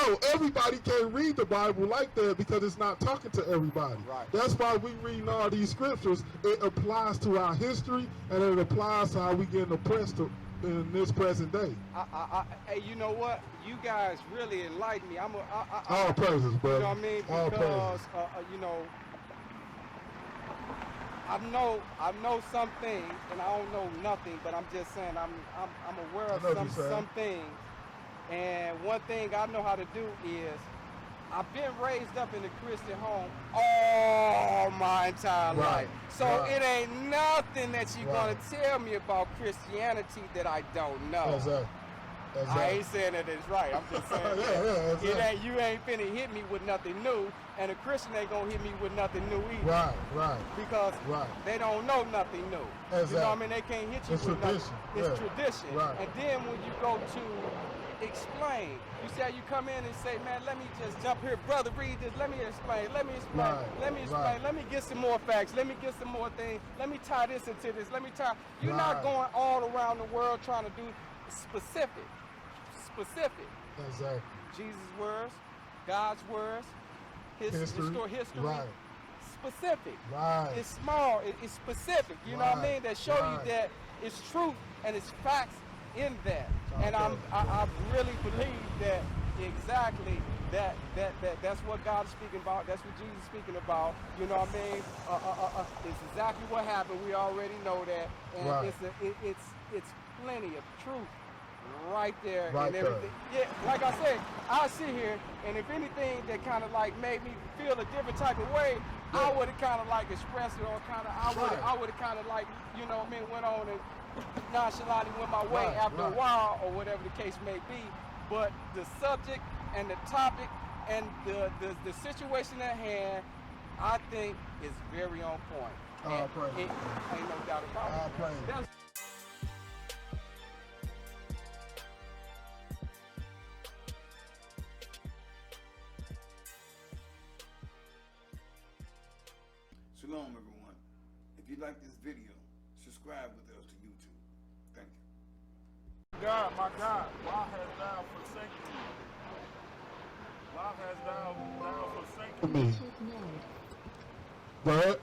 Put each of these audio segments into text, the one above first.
no, everybody can't read the Bible like that because it's not talking to everybody. Right. That's why we reading all these scriptures. It applies to our history and it applies to how we getting oppressed in this present day. Hey, you know what? You guys really enlighten me. All praises, bro. You know what I mean? Because you know, I know some things, and I don't know nothing. But I'm just saying, I'm aware of some things. And one thing I know how to do is, I've been raised up in a Christian home all my entire life. So it ain't nothing that you're gonna tell me about Christianity that I don't know. Exactly. I ain't saying that it's right. I'm just saying you ain't finna hit me with nothing new, and a Christian ain't gonna hit me with nothing new either. Right. Because they don't know nothing new. Exactly. You know what I mean? They can't hit you with tradition. nothing. It's tradition. Right. And then when you go to explain, you say you come in and say, man, let me just jump here, brother, read this. Let me explain. Let me get some more facts. Let me get some more things. Let me tie this into this. You're not going all around the world trying to do specific. Exactly. Jesus' words, God's words, history. Right. Specific. Right. It's small. It's specific. You know what I mean? That show you that it's truth and it's facts in that. And I really believe that exactly that's what God is speaking about. That's what Jesus is speaking about. You know what I mean? It's exactly what happened. We already know that, and it's plenty of truth right there and everything. Yeah, like I said, I sit here, and if anything that kind of like made me feel a different type of way, I would have kind of like expressed it, or kind of I would have kind of like, you know what I mean, went on and nonchalantly went my way after a while, or whatever the case may be. But the subject and the topic and the situation at hand, I think is very on point. Ain't no doubt about it. Shalom, everyone. If you like this video, subscribe with us to YouTube. Thank you. God, my God, why hast thou forsaken me? Why hast thou forsaken me? But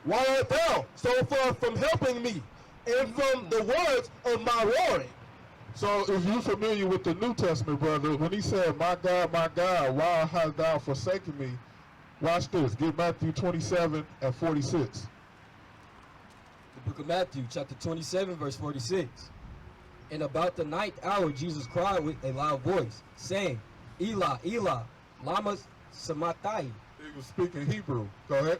why art thou so far from helping me and from the words of my Lord? So if you're familiar with the New Testament, brother, when he said, my God, why hast thou forsaken me? Watch this. Get Matthew 27 and 46. The book of Matthew, chapter 27, verse 46. And about the ninth hour, Jesus cried with a loud voice, saying, Eli, Eli, lama sabachthani. He was speaking Hebrew. Go ahead.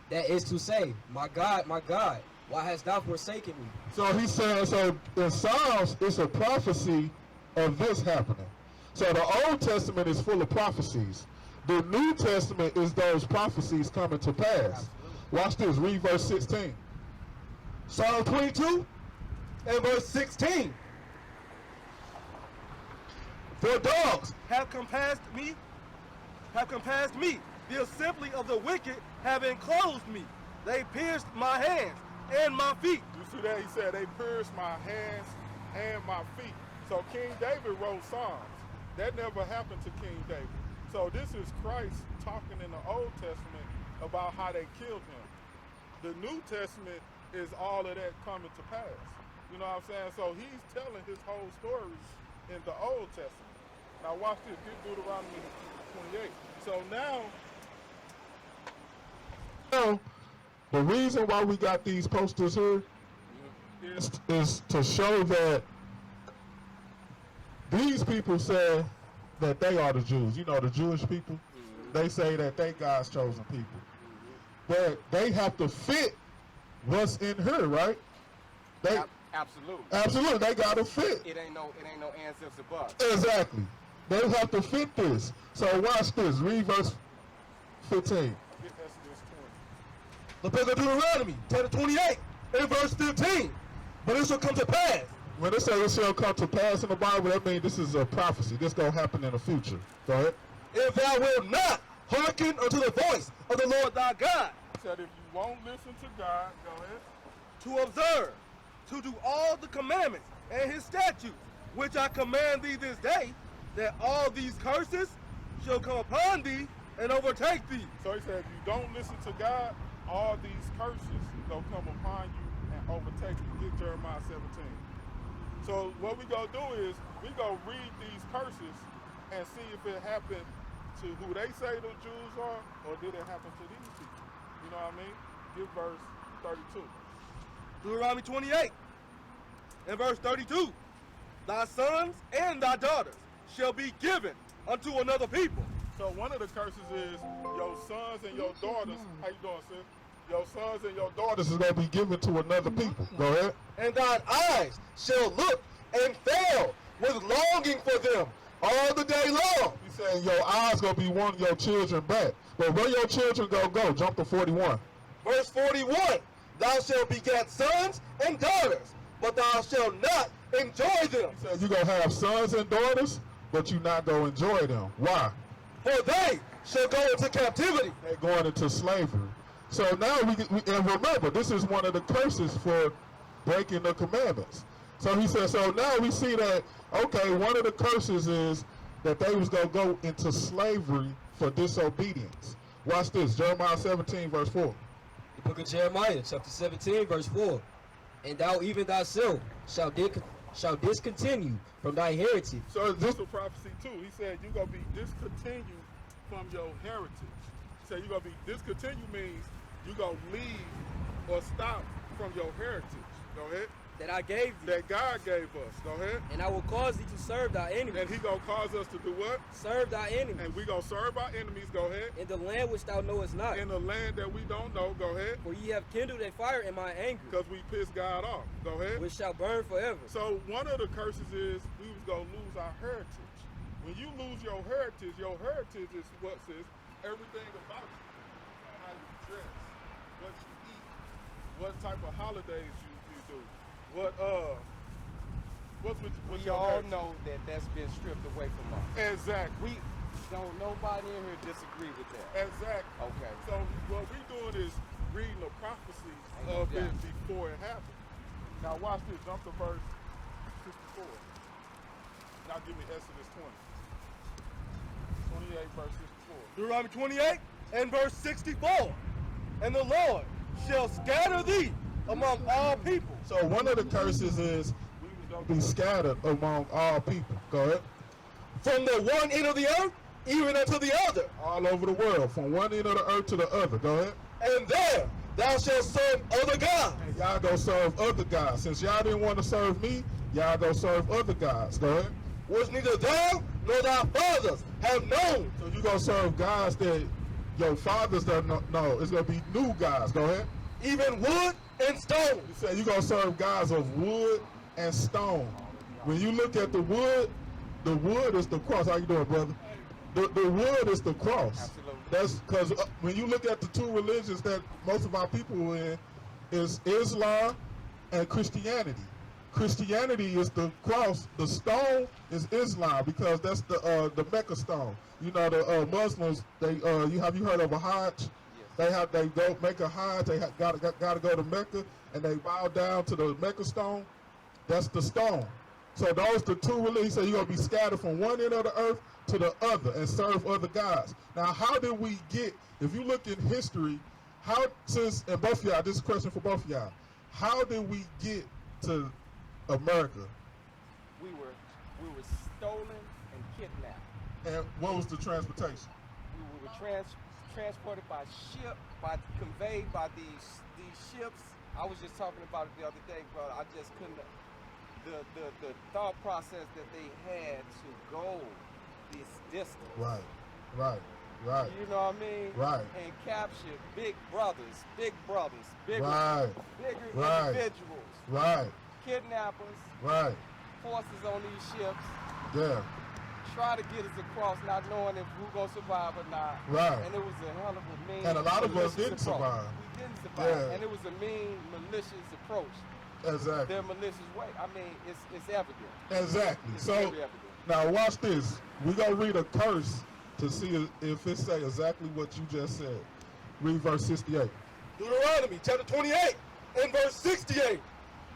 That is to say, my God, why hast thou forsaken me? So he said, so in Psalms, it's a prophecy of this happening. So the Old Testament is full of prophecies. The New Testament is those prophecies coming to pass. Watch this. Read verse 16. Psalm 22 and verse 16. For dogs have compassed me. The assembly of the wicked have enclosed me. They pierced my hands and my feet. You see that? He said, they pierced my hands and my feet. So King David wrote Psalms. That never happened to King David. So this is Christ talking in the Old Testament about how they killed him. The New Testament is all of that coming to pass. You know what I'm saying? So he's telling his whole story in the Old Testament. Now watch this, get Deuteronomy 28. So now, the reason why we got these posters here is to show that these people said that they are the Jews. You know, the Jewish people, they say that they God's chosen people. But they have to fit what's in her, right? Absolutely. They gotta fit. It ain't no ands, ifs, or buts. Exactly. They have to fit this. So watch this. Read verse 15. The book of Deuteronomy, chapter 28, and verse 15. But it shall come to pass. When it says it shall come to pass in the Bible, that means this is a prophecy. This gonna happen in the future. Go ahead. If thou wilt not hearken unto the voice of the Lord thy God. he said, if you won't listen to God, go ahead. To observe, to do all the commandments and his statutes, which I command thee this day, that all these curses shall come upon thee and overtake thee. So he said, if you don't listen to God, all these curses gonna come upon you and overtake you. Get Jeremiah 17. So what we gonna do is we gonna read these curses and see if it happened to who they say the Jews are, or did it happen to these people? You know what I mean? Give verse 32. Deuteronomy 28 and verse 32. Thy sons and thy daughters shall be given unto another people. So one of the curses is your sons and your daughters. How you doing, sis? Your sons and your daughters This is going to be given to another people. Go ahead. And thine eyes shall look and fail with longing for them all the day long. He saying your eyes going to be wanting your children back. But where your children go, jump to 41. Verse 41. Thou shalt beget sons and daughters, but thou shalt not enjoy them. He said you're going to have sons and daughters, but you're not going to enjoy them. Why? For they shall go into captivity. They're going into slavery. So now and remember, this is one of the curses for breaking the commandments. So he said, so now we see that, okay, one of the curses is that they was going to go into slavery for disobedience. Watch this, Jeremiah 17, verse 4. The book of Jeremiah, chapter 17, verse 4. And thou even thyself shall discontinue from thy heritage. So this is a prophecy too. He said you're going to be discontinued from your heritage. He said you're going to be discontinued means you're going to leave or stop from your heritage. Go ahead. That I gave thee. That God gave us. Go ahead. And I will cause thee to serve thy enemies. And he going to cause us to do what? Serve thy enemies. And we going to serve our enemies. Go ahead. In the land which thou knowest not. In the land that we don't know. Go ahead. For ye have kindled a fire in my anger. Because we pissed God off. Go ahead. Which shall burn forever. So one of the curses is we was going to lose our heritage. When you lose your heritage is what says everything about you. How you dress, what you eat, what type of holidays you do, what's We your all heritage? know that that's been stripped away from us. Exactly. We don't, nobody in here disagree with that. Exactly. Okay. So what we doing is reading the prophecies Ain't no of it doubt. before it happened. Now watch this. Jump to verse 64. Now give me Exodus 20. 28 verse 64. Deuteronomy 28 and verse 64. And the Lord shall scatter thee among all people. So one of the curses is we was going to be scattered among all people. Go ahead. From the one end of the earth, even unto the other. All over the world, from one end of the earth to the other. Go ahead. And there thou shalt serve other gods. And y'all go serve other gods. Since y'all didn't want to serve me, y'all go serve other gods. Go ahead. Which neither thou nor thy fathers have known. So you gonna serve gods that your fathers don't know. It's gonna be new gods. Go ahead. Even wood and stone. You said you gonna serve gods of wood and stone. When you look at the wood is the cross. How you doing, brother? The wood is the cross. Absolutely. That's because when you look at the two religions that most of our people are in, is Islam and Christianity. Christianity is the cross. The stone is Islam because that's the Mecca stone. You know the Muslims. They have you heard of a Hajj? Yes. They go make a Hajj. They got to go to Mecca and they bow down to the Mecca stone. That's the stone. So those the two religions. So you're gonna be scattered from one end of the earth to the other and serve other gods. Now, how did we get? If you look in history, and both of y'all, this is a question for both of y'all. How did we get to America? We were stolen and kidnapped. And what was the transportation? We were transported by ship, conveyed by these ships. I was just talking about it the other day, brother. I just couldn't. The thought process that they had to go this distance. Right. You know what I mean? Right. And capture big brothers, bigger, Right. bigger Right. individuals, Right. kidnappers, Right. forces on these ships, Yeah. try to get us across, not knowing if we're gonna survive or not. Right. And it was a hell of a mean. And a lot of us malicious didn't approach. survive. We didn't survive, Yeah. and it was a mean, malicious approach. Exactly. Their malicious way. I mean, it's evident. Exactly. It's So very evident. now watch this. We're gonna read a curse to see if it say exactly what you just said. Read verse 68. Deuteronomy chapter 28 and verse 68.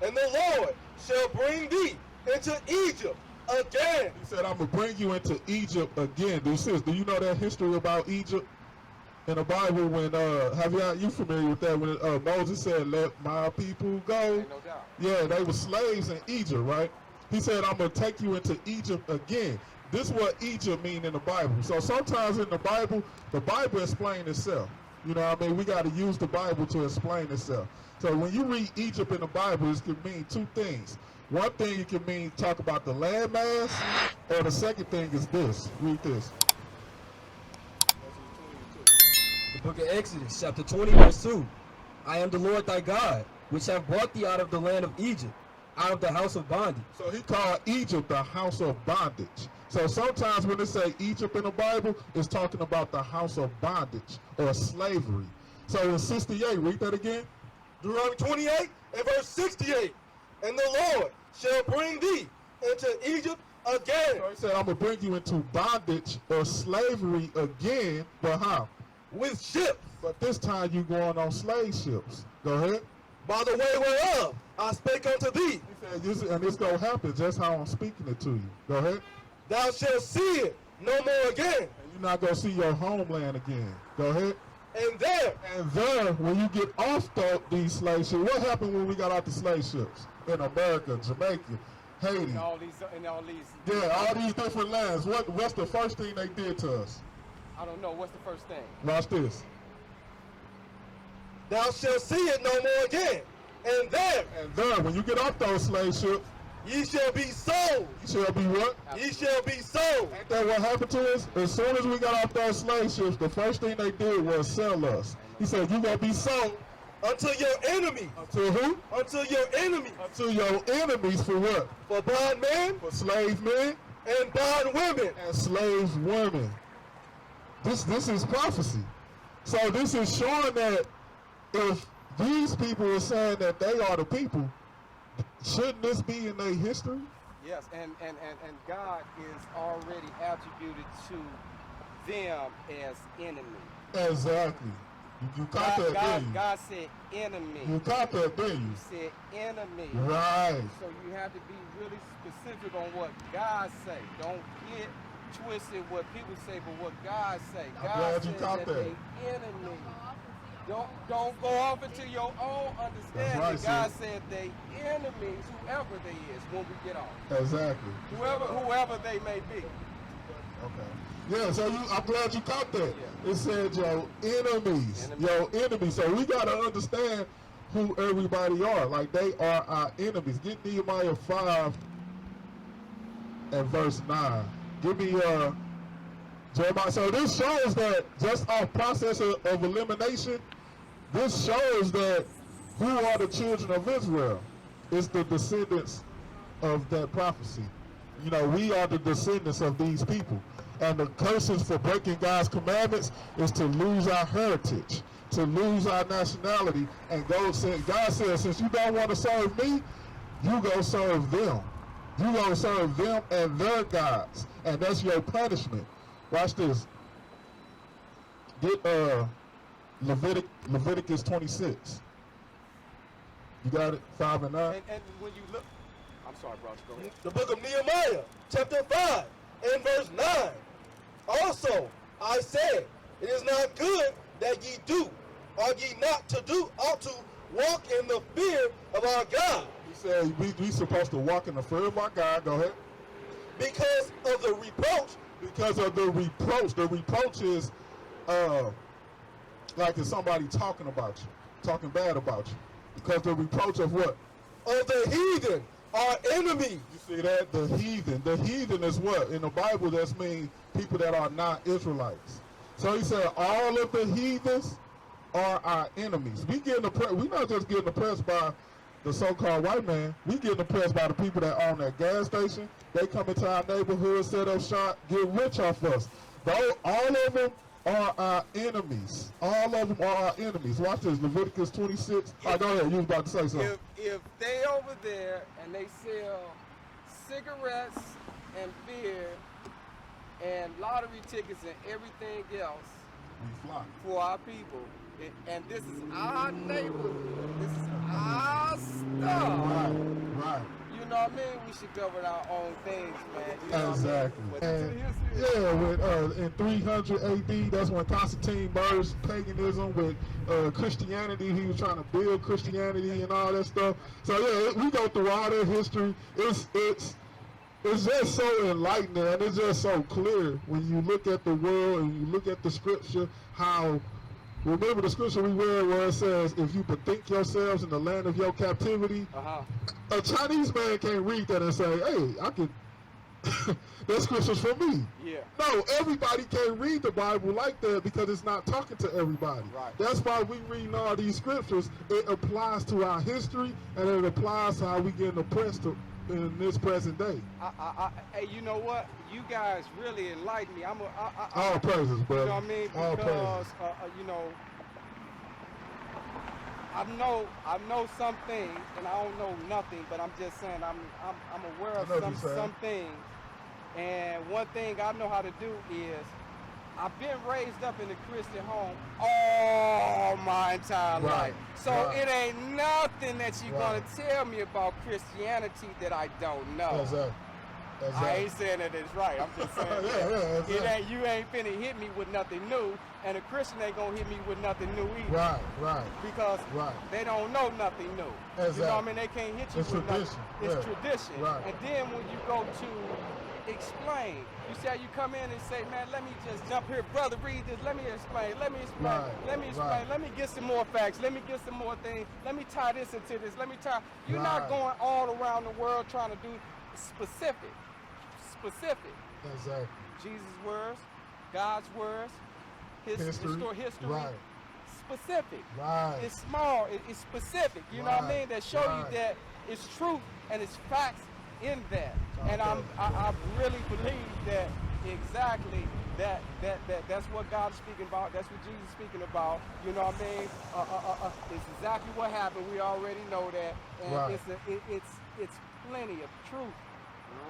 And the Lord shall bring thee into Egypt again. He said, I'm going to bring you into Egypt again. Do you know that history about Egypt in the Bible? When you familiar with that? When Moses said, let my people go. Ain't no doubt. Yeah, they were slaves in Egypt, right? He said, I'm going to take you into Egypt again. This is what Egypt mean in the Bible. So sometimes in the Bible explains itself. You know what I mean? We got to use the Bible to explain itself. So when you read Egypt in the Bible, it can mean two things. One thing it can mean talk about the landmass, or the second thing is this. Read this. The book of Exodus, chapter 20, verse 2. I am the Lord thy God, which have brought thee out of the land of Egypt, out of the house of bondage. So he called Egypt the house of bondage. So sometimes when they say Egypt in the Bible, it's talking about the house of bondage or slavery. So in 68, read that again. Deuteronomy 28 and verse 68. And the Lord shall bring thee into Egypt again. So he said, I'm going to bring you into bondage or slavery again, but how? With ships. But this time you going on slave ships. Go ahead. By the way whereof I spake unto thee. He said, and it's going to happen just how I'm speaking it to you. Go ahead. Thou shalt see it no more again. And you're not going to see your homeland again. Go ahead. And there, when you get off these slave ships, what happened when we got off the slave ships? In America, Jamaica, Haiti. And all these. Yeah, all these different lands. What's the first thing they did to us? I don't know. What's the first thing? Watch this. thou shalt see it no more again. And there, when you get off those slave ships, ye shall be sold. you shall be what? Ye shall be sold. Ain't that what happened to us? As soon as we got off those slave ships, the first thing they did was sell us. He said, you going to be sold. Unto your enemies. To who? Unto your enemies. To your enemies for what? For bondmen For slave men and bondwomen. and slave women. This is prophecy. So this is showing that if these people are saying that they are the people, shouldn't this be in their history? Yes, and God is already attributed to them as enemy. Exactly. You caught that, didn't you? God said enemy. You caught that, didn't you? He said enemy. Right. So you have to be really specific on what God say. Don't get twisted what people say, but what God say. God glad you says caught that. they enemy. Don't go off into your own understanding. That's right, God sis. said they enemies, whoever they is, when we get off. Exactly. Whoever they may be. Okay. Yeah, so I'm glad you caught that. Yeah. It said your enemies. Your enemies. So we got to understand who everybody are. Like, they are our enemies. Get Nehemiah 5 and verse 9. Give me Jeremiah. So this shows that just off process of elimination, this shows that who are the children of Israel? It's the descendants of that prophecy. You know, we are the descendants of these people. And the curses for breaking God's commandments is to lose our heritage, to lose our nationality. And God says, since you don't want to serve me, you go serve them. You go serve them and their gods. And that's your punishment. Watch this. Get Leviticus 26. You got it? 5 and 9. And when you look, I'm sorry, bro. Go ahead. The book of Nehemiah, chapter 5 and verse 9. Also, I said, it is not good that ye do, or ye not to do, ought to walk in the fear of our God. He said we supposed to walk in the fear of our God. Go ahead. Because of the reproach. Because of the reproach. The reproach is like if somebody talking about you, talking bad about you. Because the reproach of what? Of the heathen, our enemy. You see that? The heathen. The heathen is what? In the Bible, that means people that are not Israelites. So he said all of the heathens are our enemies. We're not just getting oppressed by the so-called white man. We getting oppressed by the people that own that gas station. They come into our neighborhood, set up shop, get rich off us. All of them are our enemies. All of them are our enemies. Watch this, Leviticus 26. All right, go ahead. You was about to say something. If they over there and they sell cigarettes and beer and lottery tickets and everything else We fly. for our people, and this is our neighborhood, this is our stuff. Right. You you know what I mean? We should govern our own things, man. You know Exactly. what I mean? And, yeah, with in 300 AD, that's when Constantine merged paganism with Christianity. He was trying to build Christianity and all that stuff. So yeah, we go through all that history. It's just so enlightening, and it's just so clear when you look at the world and you look at the scripture. How, remember the scripture we read where it says, if you bethink yourselves in the land of your captivity, a Chinese man can't read that and say, hey, I can, that scripture's for me. Yeah. No, everybody can't read the Bible like that because it's not talking to everybody. Right. That's why we read all these scriptures. It applies to our history, and it applies to how we get oppressed in this present day. Hey, you know what? You guys really enlighten me. All praises, brother. You know what I mean? All Because praises. you know, I know some things, and I don't know nothing. But I'm just saying, I'm aware of some things. And one thing I know how to do is, I've been raised up in a Christian home all my entire life. So it ain't nothing that you're gonna tell me about Christianity that I don't know. Exactly. I ain't saying that it's right. I'm just saying you ain't finna hit me with nothing new, and a Christian ain't gonna hit me with nothing new either. Right. Because they don't know nothing new. Exactly. You know what I mean? They can't hit you It's with tradition. nothing. It's tradition. Right. And then when you go to explain, you say you come in and say, man, let me just jump here, brother, read this, let me explain, let me get some more facts, let me get some more things, let me tie this into this, you're not going all around the world trying to do specific. Exactly. Jesus' words, God's words, history. Right. Specific. Right. It's small, it's specific, you know what I mean? That show you that it's truth and it's facts in that. And I really believe that exactly that's what God is speaking about. That's what Jesus is speaking about. You know what I mean? It's exactly what happened. We already know that, and it's plenty of truth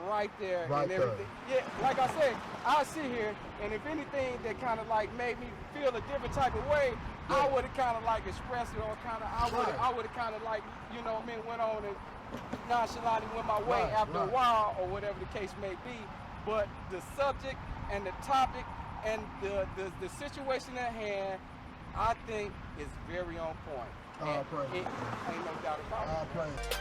right there and everything. Yeah, like I said, I sit here, and if anything that kind of like made me feel a different type of way, I would have kind of like expressed it, or kind of I would have kind of like, you know what I mean, went on and nonchalantly went my way after a while, or whatever the case may be. But the subject and the topic and the situation at hand, I think is very on point. All praise. Ain't no doubt about it. All praise.